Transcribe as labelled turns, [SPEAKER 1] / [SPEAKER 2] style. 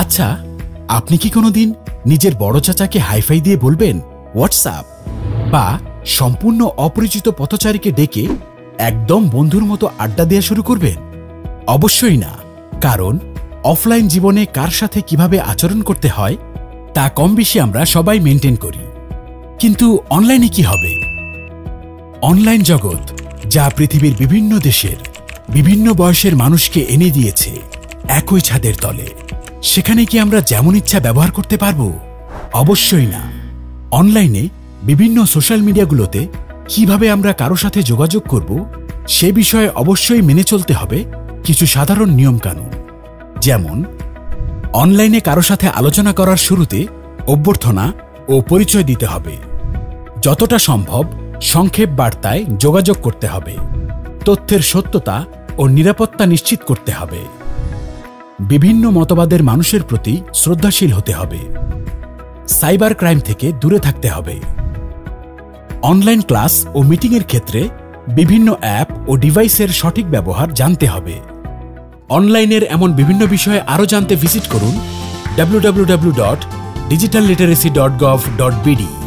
[SPEAKER 1] আচ্ছা, আপনি কি কোনোদিন নিজের বড় চাচাকে হাইফাই দিয়ে বলবেন হোয়াটসঅ্যাপ, বা সম্পূর্ণ অপরিচিত পথচারীকে ডেকে একদম বন্ধুর মতো আড্ডা দেওয়া শুরু করবেন? অবশ্যই না, কারণ অফলাইন জীবনে কার সাথে কিভাবে আচরণ করতে হয় তা কম বেশি আমরা সবাই মেনটেন করি। কিন্তু অনলাইনে কি হবে? অনলাইন জগৎ, যা পৃথিবীর বিভিন্ন দেশের বিভিন্ন বয়সের মানুষকে এনে দিয়েছে একই ছাদের তলে, সেখানে কি আমরা যেমন ইচ্ছা ব্যবহার করতে পারবো? অবশ্যই না। অনলাইনে বিভিন্ন সোশ্যাল মিডিয়াগুলোতে কিভাবে আমরা কারো সাথে যোগাযোগ করব সে বিষয়ে অবশ্যই মেনে চলতে হবে কিছু সাধারণ নিয়মকানুন। যেমন, অনলাইনে কারো সাথে আলোচনা করার শুরুতে অভ্যর্থনা ও পরিচয় দিতে হবে। যতটা সম্ভব সংক্ষেপ বার্তায় যোগাযোগ করতে হবে। তথ্যের সত্যতা ও নিরাপত্তা নিশ্চিত করতে হবে। বিভিন্ন মতবাদের মানুষের প্রতি শ্রদ্ধাশীল হতে হবে। সাইবার ক্রাইম থেকে দূরে থাকতে হবে। অনলাইন ক্লাস ও মিটিংয়ের ক্ষেত্রে বিভিন্ন অ্যাপ ও ডিভাইসের সঠিক ব্যবহার জানতে হবে। অনলাইনের এমন বিভিন্ন বিষয়ে আরও জানতে ভিজিট করুন www.digitalliteracy.gov.bd।